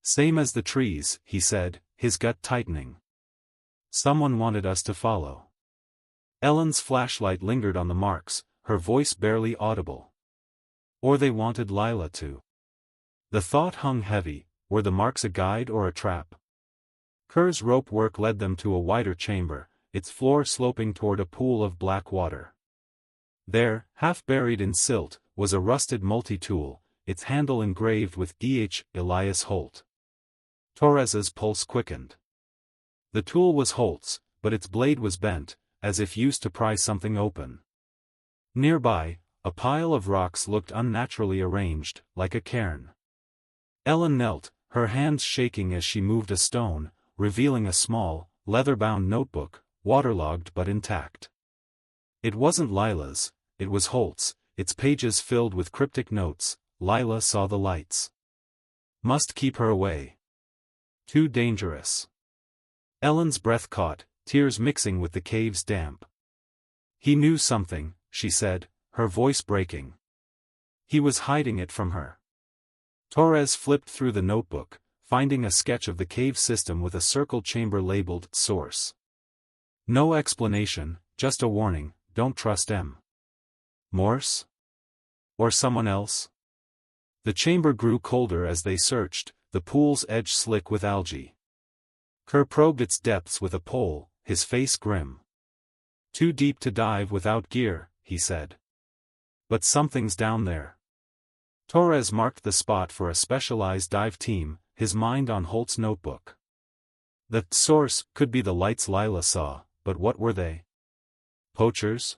"Same as the trees," he said, his gut tightening. "Someone wanted us to follow." Ellen's flashlight lingered on the marks, her voice barely audible. "Or they wanted Lila to." The thought hung heavy, were the marks a guide or a trap? Kerr's rope work led them to a wider chamber, its floor sloping toward a pool of black water. There, half buried in silt, was a rusted multi-tool, its handle engraved with E.H. Elias Holt. Torres's pulse quickened. The tool was Holt's, but its blade was bent, as if used to pry something open. Nearby, a pile of rocks looked unnaturally arranged, like a cairn. Ellen knelt, her hands shaking as she moved a stone, revealing a small, leather-bound notebook, waterlogged but intact. It wasn't Lila's, it was Holt's, its pages filled with cryptic notes. Lila saw the lights. Must keep her away. Too dangerous. Ellen's breath caught, tears mixing with the cave's damp. "He knew something," she said, her voice breaking. "He was hiding it from her." Torres flipped through the notebook, finding a sketch of the cave system with a circle chamber labeled Source. No explanation, just a warning, don't trust M. Morse? Or someone else? The chamber grew colder as they searched, the pool's edge slick with algae. Kerr probed its depths with a pole, his face grim. "Too deep to dive without gear," he said. "But something's down there." Torres marked the spot for a specialized dive team, his mind on Holt's notebook. The source could be the lights Lila saw, but what were they? Poachers?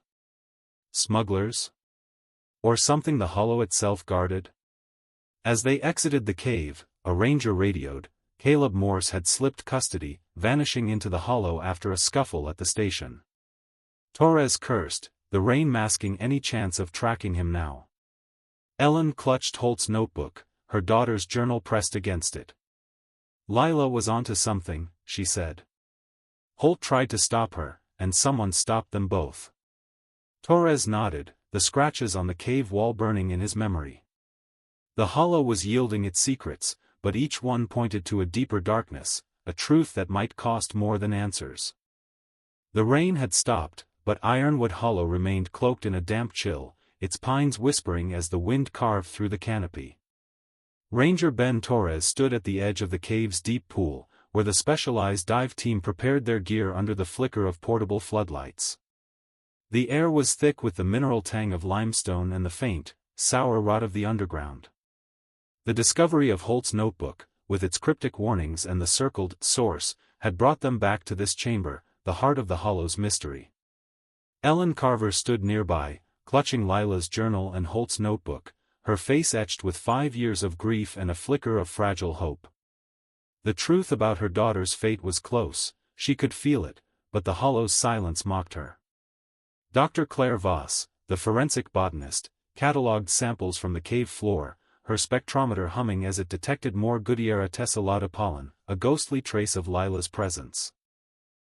Smugglers? Or something the hollow itself guarded? As they exited the cave, a ranger radioed. Caleb Morse had slipped custody, vanishing into the hollow after a scuffle at the station. Torres cursed, the rain masking any chance of tracking him now. Ellen clutched Holt's notebook, her daughter's journal pressed against it. "Lila was onto something," she said. Holt tried to stop her, and someone stopped them both. Torres nodded, the scratches on the cave wall burning in his memory. The hollow was yielding its secrets, but each one pointed to a deeper darkness, a truth that might cost more than answers. The rain had stopped, but Ironwood Hollow remained cloaked in a damp chill, its pines whispering as the wind carved through the canopy. Ranger Ben Torres stood at the edge of the cave's deep pool, where the specialized dive team prepared their gear under the flicker of portable floodlights. The air was thick with the mineral tang of limestone and the faint, sour rot of the underground. The discovery of Holt's notebook, with its cryptic warnings and the circled source, had brought them back to this chamber, the heart of the hollow's mystery. Ellen Carver stood nearby, clutching Lila's journal and Holt's notebook, her face etched with 5 years of grief and a flicker of fragile hope. The truth about her daughter's fate was close, she could feel it, but the hollow's silence mocked her. Dr. Claire Voss, the forensic botanist, catalogued samples from the cave floor, her spectrometer humming as it detected more Goodyeria tessellata pollen, a ghostly trace of Lila's presence.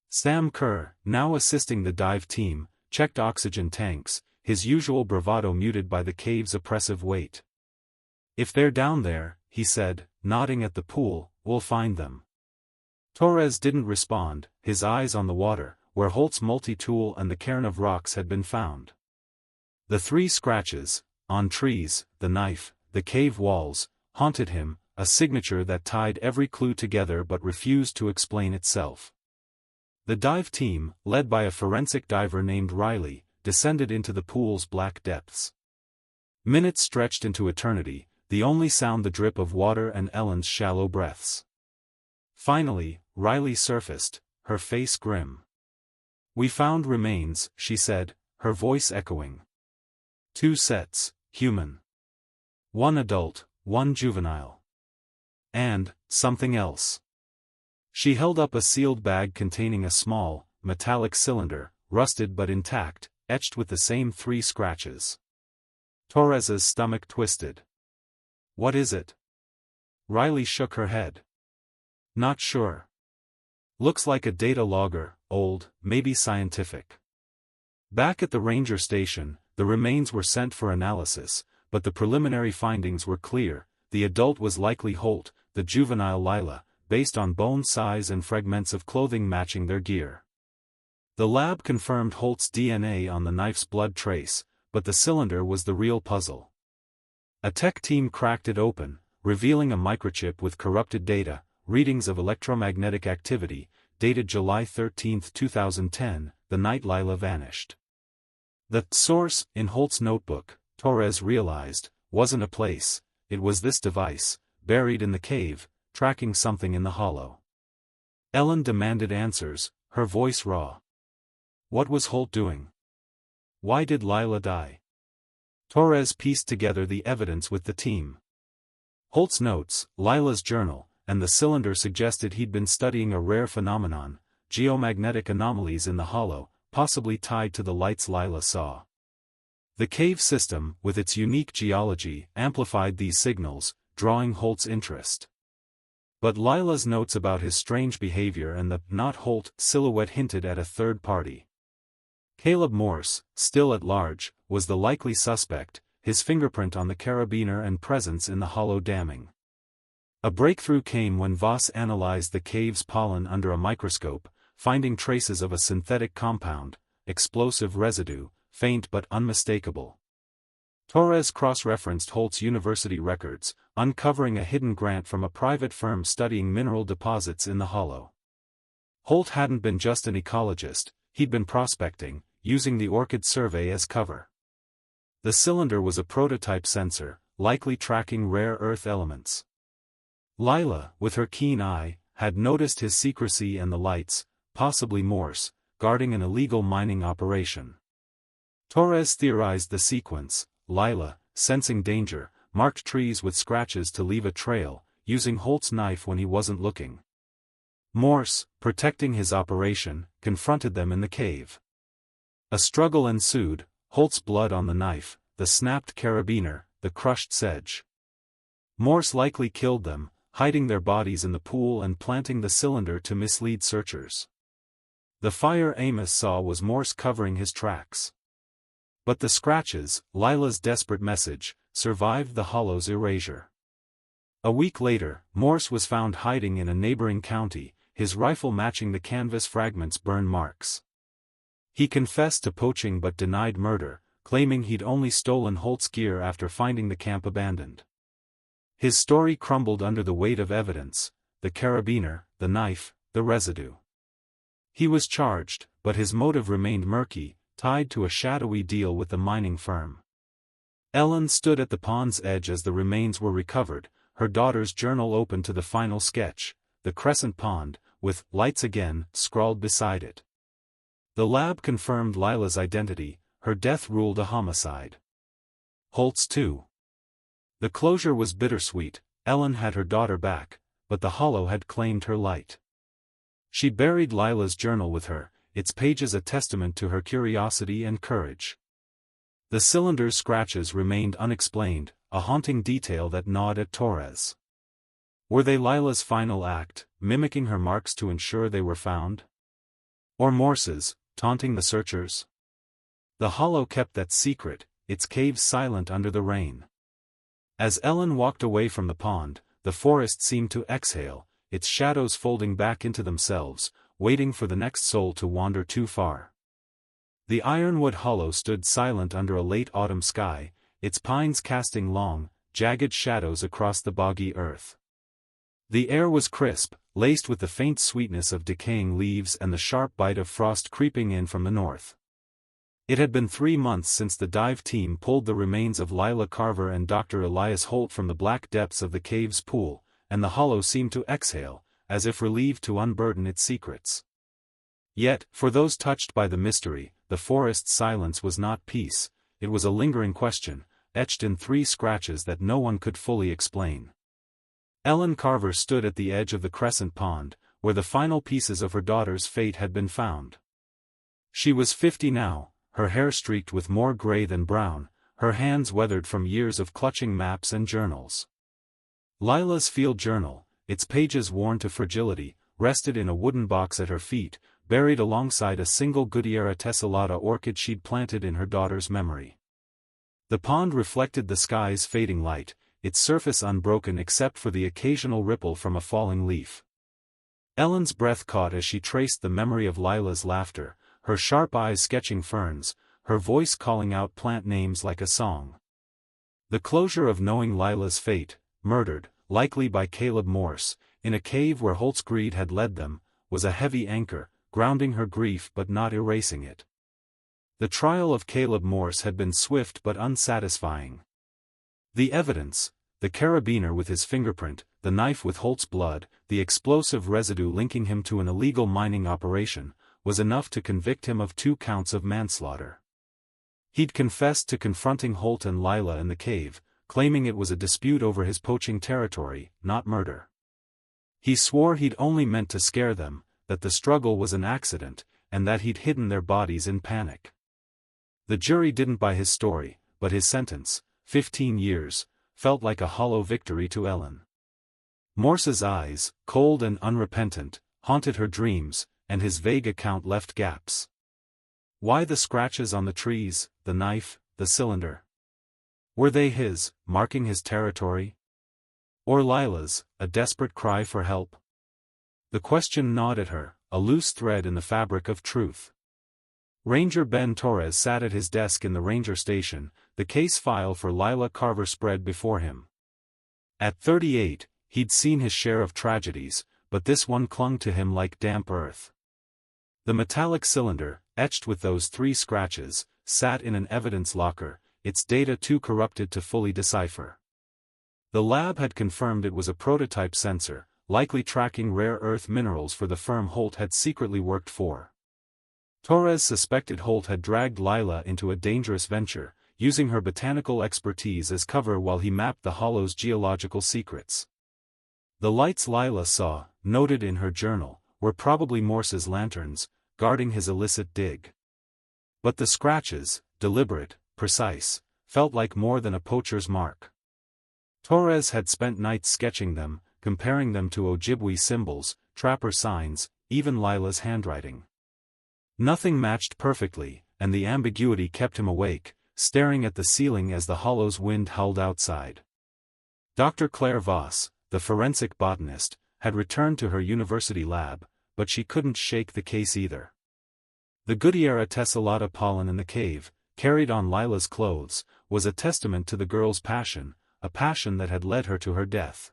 Sam Kerr, now assisting the dive team, checked oxygen tanks, his usual bravado muted by the cave's oppressive weight. "If they're down there," he said, nodding at the pool, "we'll find them." Torres didn't respond, his eyes on the water, where Holt's multi-tool and the cairn of rocks had been found. The 3 scratches, on trees, the knife, the cave walls, haunted him, a signature that tied every clue together but refused to explain itself. The dive team, led by a forensic diver named Riley, descended into the pool's black depths. Minutes stretched into eternity, the only sound the drip of water and Ellen's shallow breaths. Finally, Riley surfaced, her face grim. "We found remains," she said, her voice echoing. 2 sets, human. 1 adult, 1 juvenile. And, something else. She held up a sealed bag containing a small, metallic cylinder, rusted but intact, etched with the same 3 scratches. Torres's stomach twisted. "What is it?" Riley shook her head. "Not sure. Looks like a data logger, old, maybe scientific." Back at the ranger station, the remains were sent for analysis, but the preliminary findings were clear: the adult was likely Holt, the juvenile Lila, based on bone size and fragments of clothing matching their gear. The lab confirmed Holt's DNA on the knife's blood trace, but the cylinder was the real puzzle. A tech team cracked it open, revealing a microchip with corrupted data, readings of electromagnetic activity, dated July 13, 2010, the night Lila vanished. The source, in Holt's notebook, Torres realized, wasn't a place, it was this device, buried in the cave, tracking something in the hollow. Ellen demanded answers, her voice raw. What was Holt doing? Why did Lila die? Torres pieced together the evidence with the team. Holt's notes, Lila's journal, and the cylinder suggested he'd been studying a rare phenomenon, geomagnetic anomalies in the hollow, possibly tied to the lights Lila saw. The cave system, with its unique geology, amplified these signals, drawing Holt's interest. But Lila's notes about his strange behavior and the "not Holt" silhouette hinted at a third party. Caleb Morse, still at large, was the likely suspect, his fingerprint on the carabiner and presence in the hollow damming. A breakthrough came when Voss analyzed the cave's pollen under a microscope, finding traces of a synthetic compound, explosive residue, faint but unmistakable. Torres cross-referenced Holt's university records, uncovering a hidden grant from a private firm studying mineral deposits in the hollow. Holt hadn't been just an ecologist, he'd been prospecting, using the Orchid survey as cover. The cylinder was a prototype sensor, likely tracking rare earth elements. Lila, with her keen eye, had noticed his secrecy and the lights, possibly Morse, guarding an illegal mining operation. Torres theorized the sequence: Lila, sensing danger, marked trees with scratches to leave a trail, using Holt's knife when he wasn't looking. Morse, protecting his operation, confronted them in the cave. A struggle ensued, Holt's blood on the knife, the snapped carabiner, the crushed sedge. Morse likely killed them, hiding their bodies in the pool and planting the cylinder to mislead searchers. The fire Amos saw was Morse covering his tracks. But the scratches, Lila's desperate message, survived the hollow's erasure. A week later, Morse was found hiding in a neighboring county, his rifle matching the canvas fragment's burn marks. He confessed to poaching but denied murder, claiming he'd only stolen Holt's gear after finding the camp abandoned. His story crumbled under the weight of evidence: the carabiner, the knife, the residue. He was charged, but his motive remained murky, tied to a shadowy deal with the mining firm. Ellen stood at the pond's edge as the remains were recovered, her daughter's journal open to the final sketch, the crescent pond, with "lights again" scrawled beside it. The lab confirmed Lila's identity, her death ruled a homicide. Holt's too. The closure was bittersweet. Ellen had her daughter back, but the hollow had claimed her light. She buried Lila's journal with her, its pages a testament to her curiosity and courage. The cylinder's scratches remained unexplained, a haunting detail that gnawed at Torres. Were they Lila's final act, mimicking her marks to ensure they were found? Or Morse's, taunting the searchers? The hollow kept that secret, its caves silent under the rain. As Ellen walked away from the pond, the forest seemed to exhale, its shadows folding back into themselves, waiting for the next soul to wander too far. The ironwood hollow stood silent under a late autumn sky, its pines casting long, jagged shadows across the boggy earth. The air was crisp, laced with the faint sweetness of decaying leaves and the sharp bite of frost creeping in from the north. It had been 3 months since the dive team pulled the remains of Lila Carver and Dr. Elias Holt from the black depths of the cave's pool, and the hollow seemed to exhale, as if relieved to unburden its secrets. Yet, for those touched by the mystery, the forest's silence was not peace, it was a lingering question, etched in 3 scratches that no one could fully explain. Ellen Carver stood at the edge of the crescent pond, where the final pieces of her daughter's fate had been found. She was 50 now, her hair streaked with more gray than brown, her hands weathered from years of clutching maps and journals. Lila's field journal, its pages worn to fragility, rested in a wooden box at her feet, buried alongside a single Goodyear tessellata orchid she'd planted in her daughter's memory. The pond reflected the sky's fading light, its surface unbroken except for the occasional ripple from a falling leaf. Ellen's breath caught as she traced the memory of Lila's laughter, her sharp eyes sketching ferns, her voice calling out plant names like a song. The closure of knowing Lila's fate, murdered, likely by Caleb Morse, in a cave where Holt's greed had led them, was a heavy anchor, grounding her grief but not erasing it. The trial of Caleb Morse had been swift but unsatisfying. The evidence, the carabiner with his fingerprint, the knife with Holt's blood, the explosive residue linking him to an illegal mining operation, was enough to convict him of 2 counts of manslaughter. He'd confessed to confronting Holt and Lila in the cave, claiming it was a dispute over his poaching territory, not murder. He swore he'd only meant to scare them, that the struggle was an accident, and that he'd hidden their bodies in panic. The jury didn't buy his story, but his sentence, 15 years, felt like a hollow victory to Ellen. Morse's eyes, cold and unrepentant, haunted her dreams, and his vague account left gaps. Why the scratches on the trees, the knife, the cylinder? Were they his, marking his territory? Or Lila's, a desperate cry for help? The question gnawed at her, a loose thread in the fabric of truth. Ranger Ben Torres sat at his desk in the ranger station, the case file for Lila Carver spread before him. At 38, he'd seen his share of tragedies, but this one clung to him like damp earth. The metallic cylinder, etched with those 3 scratches, sat in an evidence locker, its data too corrupted to fully decipher. The lab had confirmed it was a prototype sensor, likely tracking rare earth minerals for the firm Holt had secretly worked for. Torres suspected Holt had dragged Lila into a dangerous venture, using her botanical expertise as cover while he mapped the hollow's geological secrets. The lights Lila saw, noted in her journal, were probably Morse's lanterns, guarding his illicit dig. But the scratches, deliberate, precise, felt like more than a poacher's mark. Torres had spent nights sketching them, comparing them to Ojibwe symbols, trapper signs, even Lila's handwriting. Nothing matched perfectly, and the ambiguity kept him awake, staring at the ceiling as the hollow's wind howled outside. Dr. Claire Voss, the forensic botanist, had returned to her university lab, but she couldn't shake the case either. The Goodyear tessellata pollen in the cave, carried on Lila's clothes, was a testament to the girl's passion, a passion that had led her to her death.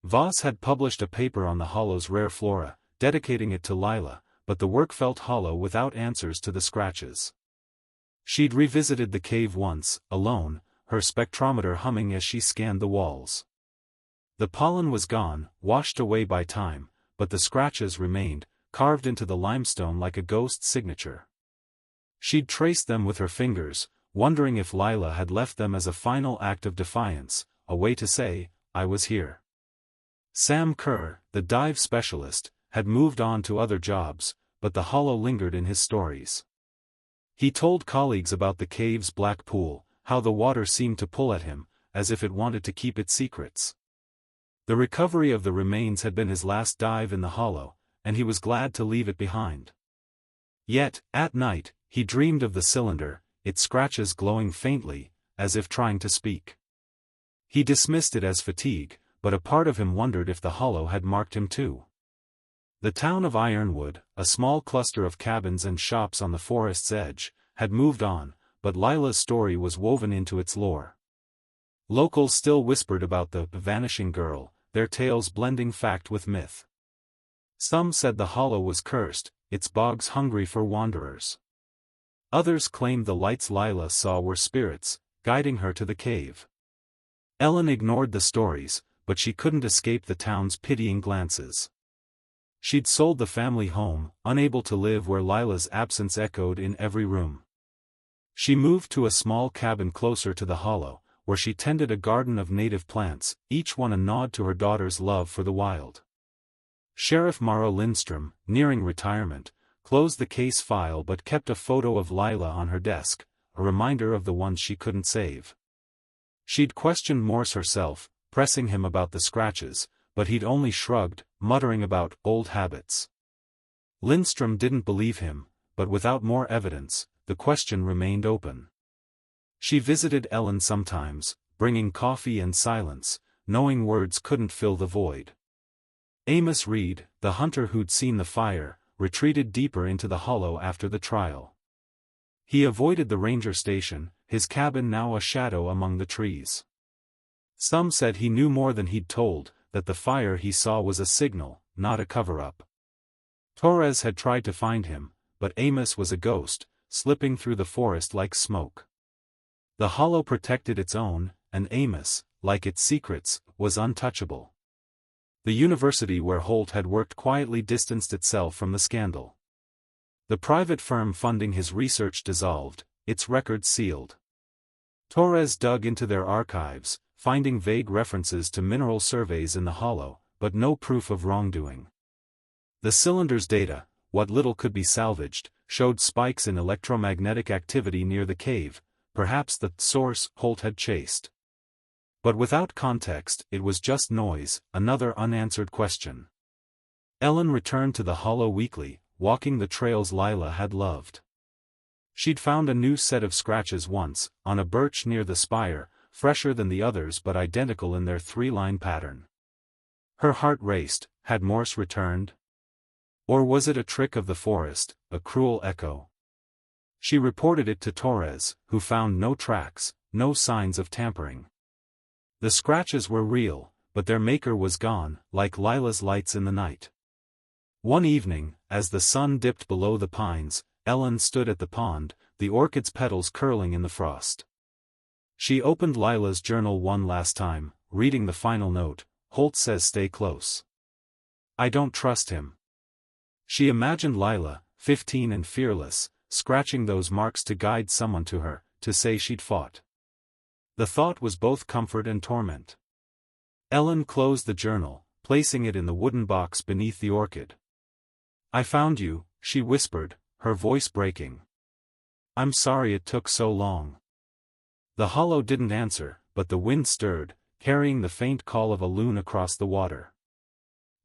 Voss had published a paper on the hollow's rare flora, dedicating it to Lila, but the work felt hollow without answers to the scratches. She'd revisited the cave once, alone, her spectrometer humming as she scanned the walls. The pollen was gone, washed away by time, but the scratches remained, carved into the limestone like a ghost's signature. She'd traced them with her fingers, wondering if Lila had left them as a final act of defiance, a way to say, "I was here." Sam Kerr, the dive specialist, had moved on to other jobs, but the hollow lingered in his stories. He told colleagues about the cave's black pool, how the water seemed to pull at him, as if it wanted to keep its secrets. The recovery of the remains had been his last dive in the hollow, and he was glad to leave it behind. Yet, at night, he dreamed of the cylinder, its scratches glowing faintly, as if trying to speak. He dismissed it as fatigue, but a part of him wondered if the hollow had marked him too. The town of Ironwood, a small cluster of cabins and shops on the forest's edge, had moved on, but Lila's story was woven into its lore. Locals still whispered about the vanishing girl, their tales blending fact with myth. Some said the hollow was cursed, its bogs hungry for wanderers. Others claimed the lights Lila saw were spirits, guiding her to the cave. Ellen ignored the stories, but she couldn't escape the town's pitying glances. She'd sold the family home, unable to live where Lila's absence echoed in every room. She moved to a small cabin closer to the hollow, where she tended a garden of native plants, each one a nod to her daughter's love for the wild. Sheriff Mara Lindstrom, nearing retirement, closed the case file but kept a photo of Lila on her desk, a reminder of the ones she couldn't save. She'd questioned Morse herself, pressing him about the scratches, but he'd only shrugged, muttering about old habits. Lindstrom didn't believe him, but without more evidence, the question remained open. She visited Ellen sometimes, bringing coffee and silence, knowing words couldn't fill the void. Amos Reed, the hunter who'd seen the fire, retreated deeper into the hollow after the trial. He avoided the ranger station, his cabin now a shadow among the trees. Some said he knew more than he'd told, that the fire he saw was a signal, not a cover-up. Torres had tried to find him, but Amos was a ghost, slipping through the forest like smoke. The hollow protected its own, and Amos, like its secrets, was untouchable. The university where Holt had worked quietly distanced itself from the scandal. The private firm funding his research dissolved, its records sealed. Torres dug into their archives, finding vague references to mineral surveys in the hollow, but no proof of wrongdoing. The cylinder's data, what little could be salvaged, showed spikes in electromagnetic activity near the cave, perhaps the source Holt had chased. But without context, it was just noise, another unanswered question. Ellen returned to the hollow weekly, walking the trails Lila had loved. She'd found a new set of scratches once, on a birch near the spire, fresher than the others but identical in their three-line pattern. Her heart raced, had Morse returned? Or was it a trick of the forest, a cruel echo? She reported it to Torres, who found no tracks, no signs of tampering. The scratches were real, but their maker was gone, like Lila's lights in the night. One evening, as the sun dipped below the pines, Ellen stood at the pond, the orchid's petals curling in the frost. She opened Lila's journal one last time, reading the final note, "Holt says stay close. I don't trust him." She imagined Lila, 15 and fearless, scratching those marks to guide someone to her, to say she'd fought. The thought was both comfort and torment. Ellen closed the journal, placing it in the wooden box beneath the orchid. "I found you," she whispered, her voice breaking. "I'm sorry it took so long." The hollow didn't answer, but the wind stirred, carrying the faint call of a loon across the water.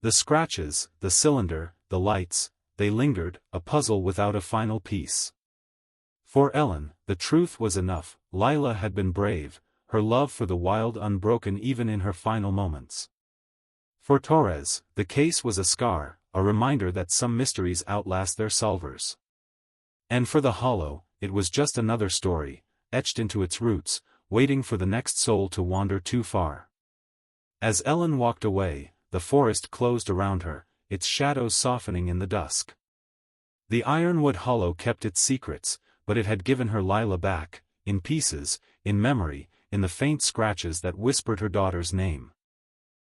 The scratches, the cylinder, the lights, they lingered, a puzzle without a final piece. For Ellen, the truth was enough. Lila had been brave, her love for the wild unbroken even in her final moments. For Torres, the case was a scar, a reminder that some mysteries outlast their solvers. And for the Hollow, it was just another story, etched into its roots, waiting for the next soul to wander too far. As Ellen walked away, the forest closed around her, its shadows softening in the dusk. The Ironwood Hollow kept its secrets, but it had given her Lila back, in pieces, in memory, in the faint scratches that whispered her daughter's name.